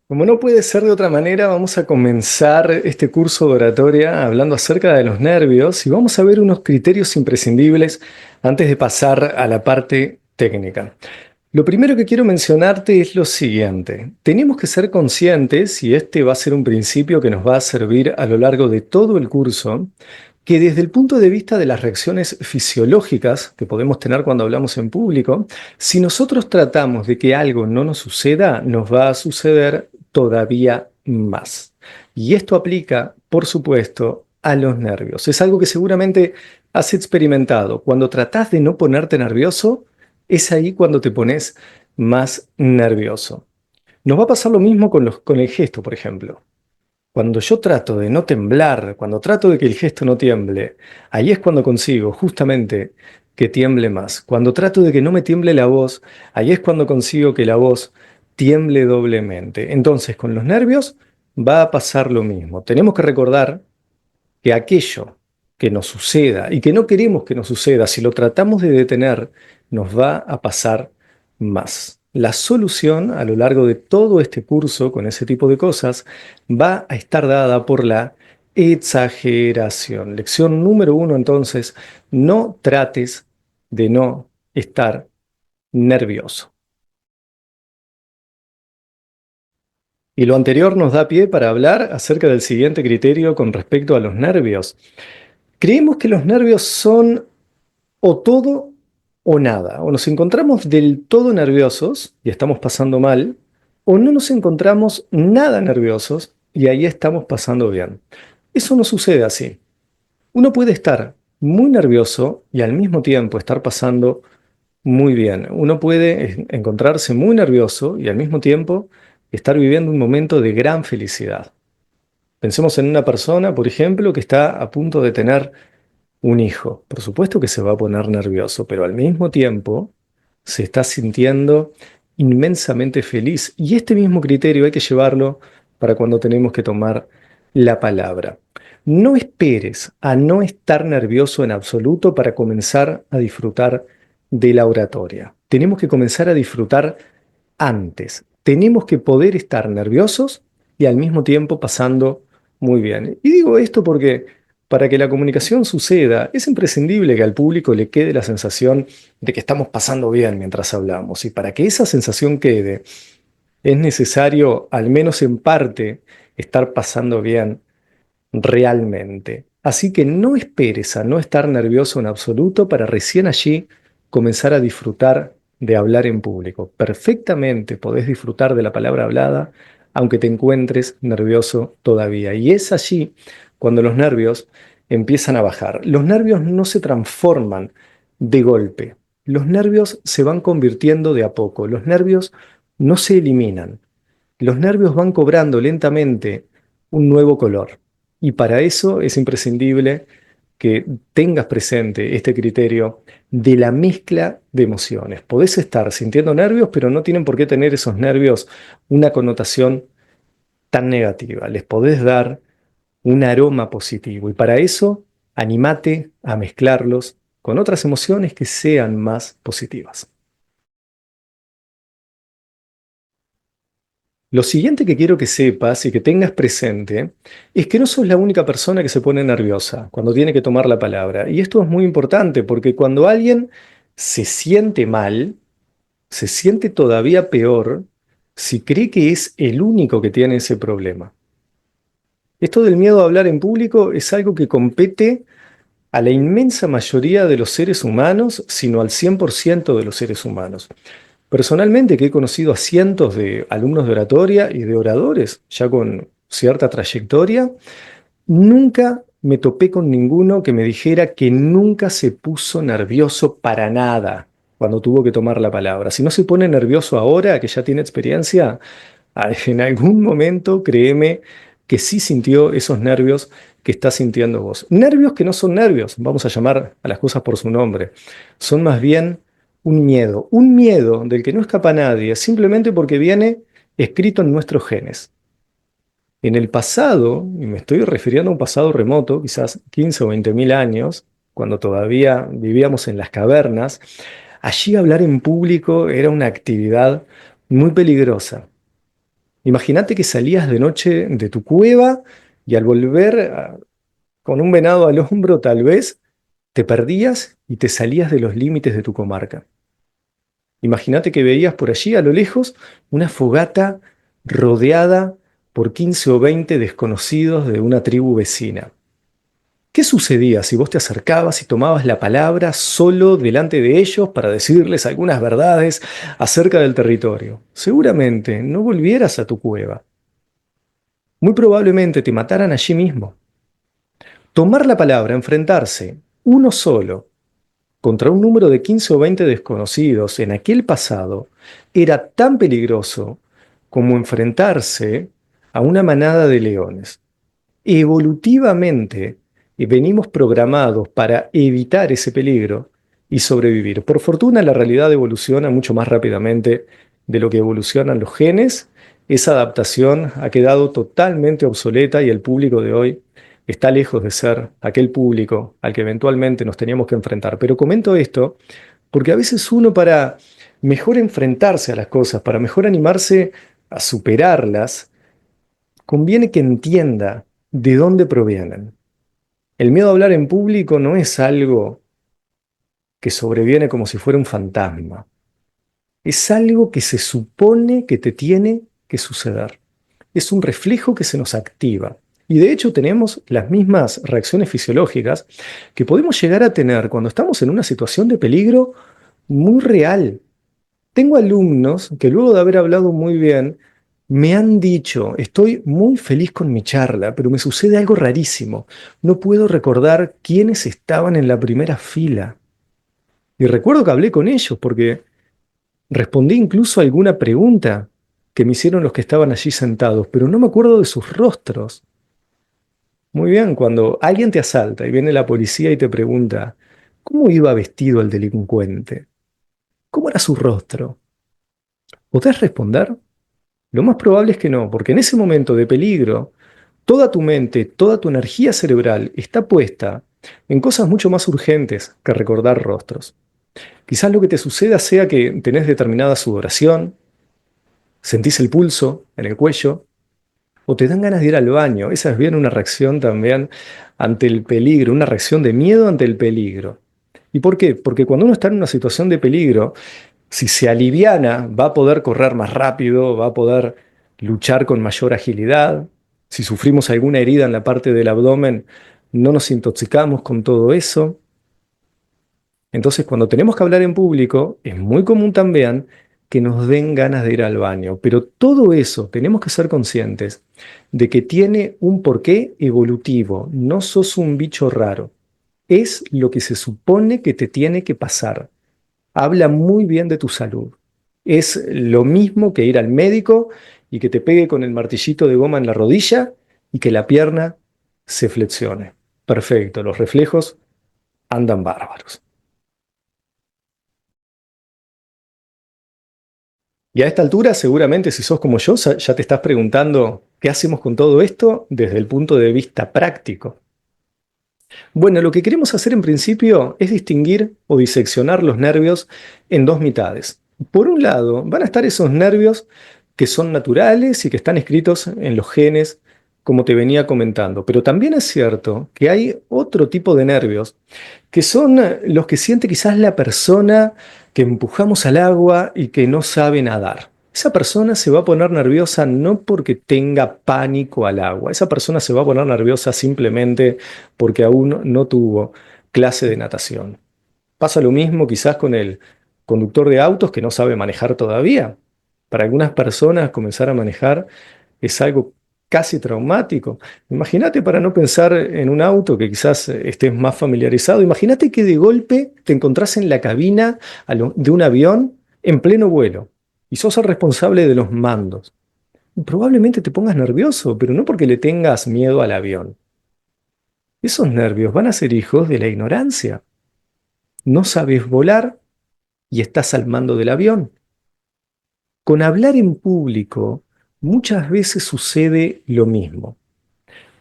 Como no puede ser de otra manera, vamos a comenzar este curso de oratoria hablando acerca de los nervios y vamos a ver unos criterios imprescindibles antes de pasar a la parte técnica. Lo primero que quiero mencionarte es lo siguiente. Tenemos que ser conscientes, y este va a ser un principio que nos va a servir a lo largo de todo el curso, que desde el punto de vista de las reacciones fisiológicas que podemos tener cuando hablamos en público, si nosotros tratamos de que algo no nos suceda, nos va a suceder todavía más. Y esto aplica, por supuesto, a los nervios. Es algo que seguramente has experimentado. Cuando tratás de no ponerte nervioso, es ahí cuando te pones más nervioso. Nos va a pasar lo mismo con el gesto, por ejemplo. Cuando yo trato de no temblar, cuando trato de que el gesto no tiemble, ahí es cuando consigo justamente que tiemble más. Cuando trato de que no me tiemble la voz, ahí es cuando consigo que la voz tiemble doblemente. Entonces, con los nervios va a pasar lo mismo. Tenemos que recordar que aquello que nos suceda y que no queremos que nos suceda, si lo tratamos de detener, nos va a pasar más. La solución a lo largo de todo este curso con ese tipo de cosas va a estar dada por la exageración. Lección número uno, entonces, no trates de no estar nervioso. Y lo anterior nos da pie para hablar acerca del siguiente criterio con respecto a los nervios. Creemos que los nervios son o todo o nada. O nos encontramos del todo nerviosos y estamos pasando mal, o no nos encontramos nada nerviosos y ahí estamos pasando bien. Eso no sucede así. Uno puede estar muy nervioso y al mismo tiempo estar pasando muy bien. Uno puede encontrarse muy nervioso y al mismo tiempo estar viviendo un momento de gran felicidad. Pensemos en una persona, por ejemplo, que está a punto de tener un hijo. Por supuesto que se va a poner nervioso, pero al mismo tiempo se está sintiendo inmensamente feliz. Y este mismo criterio hay que llevarlo para cuando tenemos que tomar la palabra. No esperes a no estar nervioso en absoluto para comenzar a disfrutar de la oratoria. Tenemos que comenzar a disfrutar antes. Tenemos que poder estar nerviosos y al mismo tiempo pasando muy bien. Y digo esto porque para que la comunicación suceda, es imprescindible que al público le quede la sensación de que estamos pasando bien mientras hablamos. Y para que esa sensación quede, es necesario, al menos en parte, estar pasando bien realmente. Así que no esperes a no estar nervioso en absoluto para recién allí comenzar a disfrutar de hablar en público. Perfectamente podés disfrutar de la palabra hablada aunque te encuentres nervioso todavía. Y es allí cuando los nervios empiezan a bajar. Los nervios no se transforman de golpe. Los nervios se van convirtiendo de a poco. Los nervios no se eliminan. Los nervios van cobrando lentamente un nuevo color. Y para eso es imprescindible que tengas presente este criterio de la mezcla de emociones. Podés estar sintiendo nervios, pero no tienen por qué tener esos nervios una connotación tan negativa. Les podés dar un aroma positivo y para eso animate a mezclarlos con otras emociones que sean más positivas. Lo siguiente que quiero que sepas y que tengas presente es que no sos la única persona que se pone nerviosa cuando tiene que tomar la palabra. Y esto es muy importante porque cuando alguien se siente mal, se siente todavía peor si cree que es el único que tiene ese problema. Esto del miedo a hablar en público es algo que compete a la inmensa mayoría de los seres humanos, sino al 100% de los seres humanos. Personalmente, que he conocido a cientos de alumnos de oratoria y de oradores ya con cierta trayectoria, nunca me topé con ninguno que me dijera que nunca se puso nervioso para nada cuando tuvo que tomar la palabra. Si no se pone nervioso ahora, que ya tiene experiencia, en algún momento, créeme que sí sintió esos nervios que estás sintiendo vos. Nervios que no son nervios, vamos a llamar a las cosas por su nombre. Son más bien un miedo del que no escapa nadie, simplemente porque viene escrito en nuestros genes. En el pasado, y me estoy refiriendo a un pasado remoto, quizás 15 o 20 mil años, cuando todavía vivíamos en las cavernas, allí hablar en público era una actividad muy peligrosa. Imagínate que salías de noche de tu cueva y al volver con un venado al hombro tal vez te perdías y te salías de los límites de tu comarca. Imagínate que veías por allí a lo lejos una fogata rodeada por 15 o 20 desconocidos de una tribu vecina. ¿Qué sucedía si vos te acercabas y tomabas la palabra solo delante de ellos para decirles algunas verdades acerca del territorio? Seguramente no volvieras a tu cueva. Muy probablemente te mataran allí mismo. Tomar la palabra, enfrentarse, uno solo, contra un número de 15 o 20 desconocidos en aquel pasado, era tan peligroso como enfrentarse a una manada de leones. Evolutivamente venimos programados para evitar ese peligro y sobrevivir. Por fortuna, la realidad evoluciona mucho más rápidamente de lo que evolucionan los genes. Esa adaptación ha quedado totalmente obsoleta y el público de hoy está lejos de ser aquel público al que eventualmente nos teníamos que enfrentar. Pero comento esto porque a veces uno, para mejor enfrentarse a las cosas, para mejor animarse a superarlas, conviene que entienda de dónde provienen. El miedo a hablar en público no es algo que sobreviene como si fuera un fantasma. Es algo que se supone que te tiene que suceder. Es un reflejo que se nos activa. Y de hecho tenemos las mismas reacciones fisiológicas que podemos llegar a tener cuando estamos en una situación de peligro muy real. Tengo alumnos que luego de haber hablado muy bien, me han dicho, estoy muy feliz con mi charla, pero me sucede algo rarísimo. No puedo recordar quiénes estaban en la primera fila. Y recuerdo que hablé con ellos porque respondí incluso a alguna pregunta que me hicieron los que estaban allí sentados, pero no me acuerdo de sus rostros. Muy bien, cuando alguien te asalta y viene la policía y te pregunta, ¿cómo iba vestido el delincuente? ¿Cómo era su rostro? ¿Podés responder? Lo más probable es que no, porque en ese momento de peligro, toda tu mente, toda tu energía cerebral está puesta en cosas mucho más urgentes que recordar rostros. Quizás lo que te suceda sea que tenés determinada sudoración, sentís el pulso en el cuello, o te dan ganas de ir al baño. Esa es bien una reacción también ante el peligro, una reacción de miedo ante el peligro. ¿Y por qué? Porque cuando uno está en una situación de peligro, si se aliviana, va a poder correr más rápido, va a poder luchar con mayor agilidad. Si sufrimos alguna herida en la parte del abdomen, no nos intoxicamos con todo eso. Entonces, cuando tenemos que hablar en público, es muy común también que nos den ganas de ir al baño. Pero todo eso tenemos que ser conscientes de que tiene un porqué evolutivo. No sos un bicho raro. Es lo que se supone que te tiene que pasar. Habla muy bien de tu salud. Es lo mismo que ir al médico y que te pegue con el martillito de goma en la rodilla y que la pierna se flexione. Perfecto, los reflejos andan bárbaros. Y a esta altura, seguramente si sos como yo, ya te estás preguntando qué hacemos con todo esto desde el punto de vista práctico. Bueno, lo que queremos hacer en principio es distinguir o diseccionar los nervios en dos mitades. Por un lado, van a estar esos nervios que son naturales y que están escritos en los genes, como te venía comentando. Pero también es cierto que hay otro tipo de nervios que son los que siente quizás la persona que empujamos al agua y que no sabe nadar. Esa persona se va a poner nerviosa no porque tenga pánico al agua, esa persona se va a poner nerviosa simplemente porque aún no tuvo clase de natación. Pasa lo mismo quizás con el conductor de autos que no sabe manejar todavía. Para algunas personas comenzar a manejar es algo casi traumático. Imagínate, para no pensar en un auto que quizás estés más familiarizado, imagínate que de golpe te encontrás en la cabina de un avión en pleno vuelo y sos el responsable de los mandos. Probablemente te pongas nervioso, pero no porque le tengas miedo al avión. Esos nervios van a ser hijos de la ignorancia. No sabes volar y estás al mando del avión. Con hablar en público muchas veces sucede lo mismo.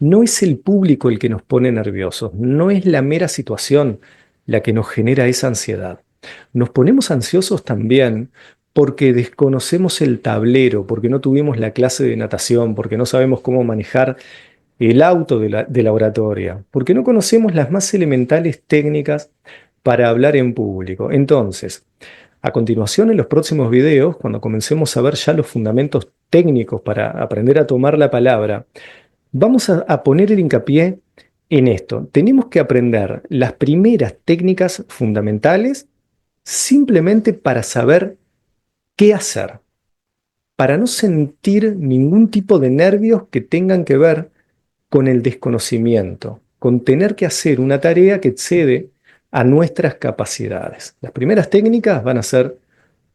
No es el público el que nos pone nerviosos, no es la mera situación la que nos genera esa ansiedad. Nos ponemos ansiosos también porque desconocemos el tablero, porque no tuvimos la clase de natación, porque no sabemos cómo manejar el auto de la oratoria, porque no conocemos las más elementales técnicas para hablar en público. Entonces, a continuación, en los próximos videos, cuando comencemos a ver ya los fundamentos técnicos para aprender a tomar la palabra, vamos a poner el hincapié en esto. Tenemos que aprender las primeras técnicas fundamentales simplemente para saber qué hacer, para no sentir ningún tipo de nervios que tengan que ver con el desconocimiento, con tener que hacer una tarea que excede a nuestras capacidades. Las primeras técnicas van a ser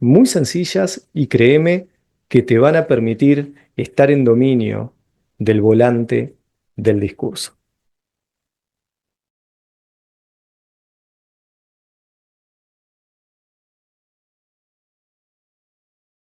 muy sencillas y créeme que te van a permitir estar en dominio del volante del discurso.